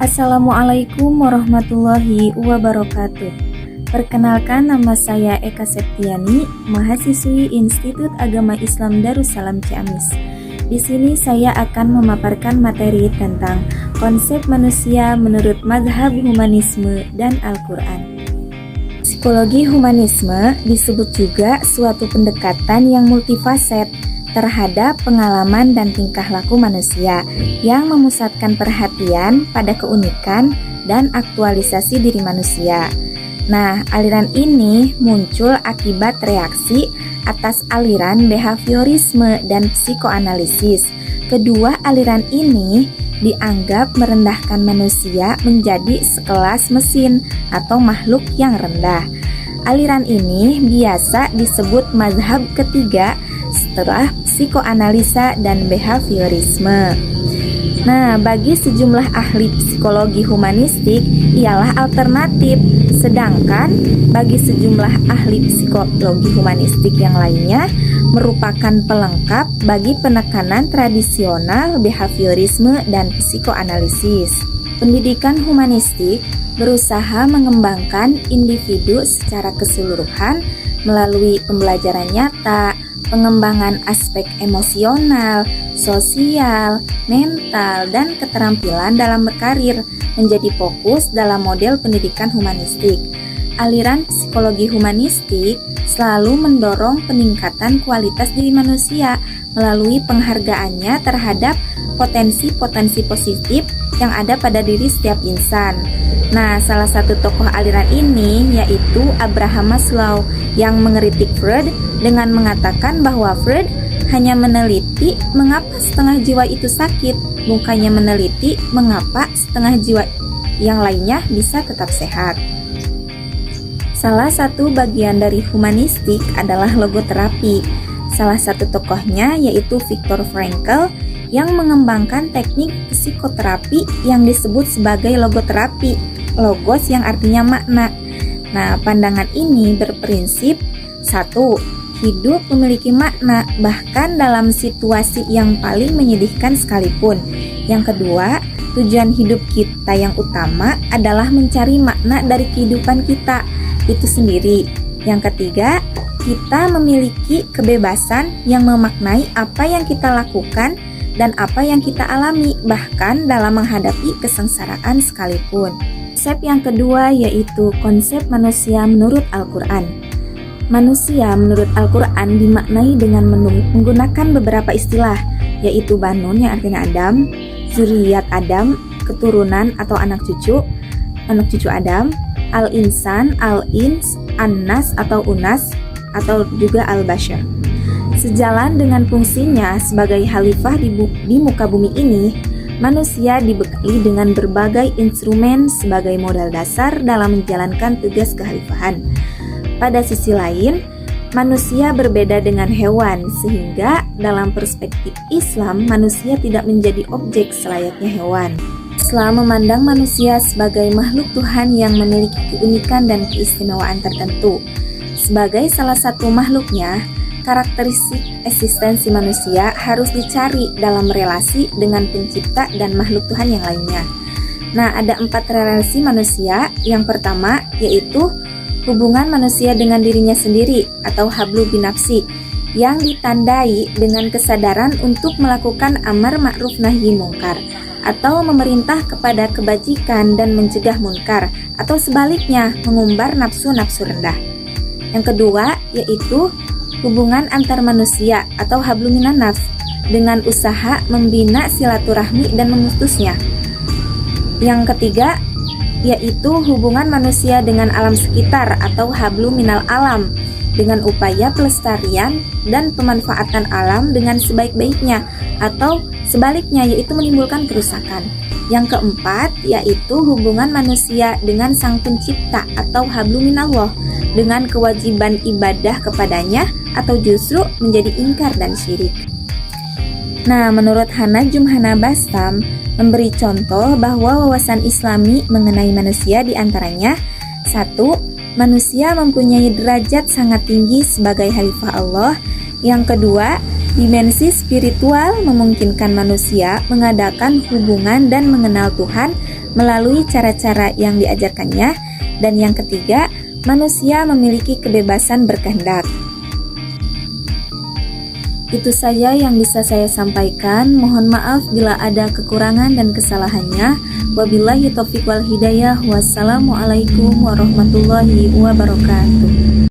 Assalamualaikum warahmatullahi wabarakatuh. Perkenalkan, nama saya Eka Septiani, mahasiswi Institut Agama Islam Darussalam Ciamis. Di sini saya akan memaparkan materi tentang konsep manusia menurut mazhab humanisme dan Al-Quran. Psikologi humanisme disebut juga suatu pendekatan yang multifaset terhadap pengalaman dan tingkah laku manusia yang memusatkan perhatian pada keunikan dan aktualisasi diri manusia. Nah, aliran ini muncul akibat reaksi atas aliran behaviorisme dan psikoanalisis. Kedua aliran ini dianggap merendahkan manusia menjadi sekelas mesin atau makhluk yang rendah. Aliran ini biasa disebut mazhab ketiga setelah psikoanalisa dan behaviorisme. Nah, bagi sejumlah ahli psikologi humanistik ialah alternatif, sedangkan bagi sejumlah ahli psikologi humanistik yang lainnya merupakan pelengkap bagi penekanan tradisional behaviorisme dan psikoanalisis. Pendidikan humanistik berusaha mengembangkan individu secara keseluruhan melalui pembelajaran nyata, pengembangan aspek emosional, sosial, mental, dan keterampilan dalam berkarir menjadi fokus dalam model pendidikan humanistik. Aliran psikologi humanistik selalu mendorong peningkatan kualitas diri manusia melalui penghargaannya terhadap potensi-potensi positif yang ada pada diri setiap insan. Nah, salah satu tokoh aliran ini yaitu Abraham Maslow yang mengkritik Freud dengan mengatakan bahwa Freud hanya meneliti mengapa setengah jiwa itu sakit, bukannya meneliti mengapa setengah jiwa yang lainnya bisa tetap sehat. Salah satu bagian dari humanistik adalah logoterapi. Salah satu tokohnya yaitu Viktor Frankl yang mengembangkan teknik psikoterapi yang disebut sebagai logoterapi. Logos yang artinya makna. Nah, pandangan ini berprinsip 1. Hidup memiliki makna bahkan dalam situasi yang paling menyedihkan sekalipun. Yang kedua, tujuan hidup kita yang utama adalah mencari makna dari kehidupan kita itu sendiri. Yang ketiga, kita memiliki kebebasan yang memaknai apa yang kita lakukan dan apa yang kita alami bahkan dalam menghadapi kesengsaraan sekalipun. Konsep yang kedua yaitu konsep manusia menurut Al-Quran. Manusia menurut Al-Quran dimaknai dengan menggunakan beberapa istilah, yaitu Banun yang artinya Adam, Zuriyat Adam, keturunan atau anak cucu Adam, Al-Insan, Al-Ins, An-Nas atau Unas, atau juga Al-Bashar. Sejalan dengan fungsinya sebagai khalifah di muka bumi ini, manusia dibekali dengan berbagai instrumen sebagai modal dasar dalam menjalankan tugas kekhalifahan. Pada sisi lain, manusia berbeda dengan hewan, sehingga dalam perspektif Islam, manusia tidak menjadi objek selayaknya hewan. Islam memandang manusia sebagai makhluk Tuhan yang memiliki keunikan dan keistimewaan tertentu. Sebagai salah satu makhluknya, karakteristik eksistensi manusia harus dicari dalam relasi dengan pencipta dan makhluk Tuhan yang lainnya. Nah, ada 4 relasi manusia. Yang pertama yaitu hubungan manusia dengan dirinya sendiri atau hablu binafsi, yang ditandai dengan kesadaran untuk melakukan amar ma'ruf nahi mungkar atau memerintah kepada kebajikan dan mencegah munkar, atau sebaliknya mengumbar nafsu-nafsu rendah. Yang kedua yaitu hubungan antar manusia atau hablu minan nafs, dengan usaha membina silaturahmi dan memutusnya. Yang ketiga yaitu hubungan manusia dengan alam sekitar atau hablu minal alam, dengan upaya pelestarian dan pemanfaatan alam dengan sebaik-baiknya, atau sebaliknya yaitu menimbulkan kerusakan. Yang keempat yaitu hubungan manusia dengan sang pencipta atau hablu minallah, dengan kewajiban ibadah kepadanya atau justru menjadi ingkar dan syirik. Nah, menurut Hanajum Hanabastam memberi contoh bahwa wawasan Islami mengenai manusia diantaranya 1. Manusia mempunyai derajat sangat tinggi sebagai khalifah Allah. Yang kedua, Dimensi spiritual memungkinkan manusia mengadakan hubungan dan mengenal Tuhan melalui cara-cara yang diajarkannya. Dan yang ketiga, manusia memiliki kebebasan berkehendak. Itu saja yang bisa saya sampaikan. Mohon maaf bila ada kekurangan dan kesalahannya. Wabillahi taufiq wal hidayah. Wassalamualaikum warahmatullahi wabarakatuh.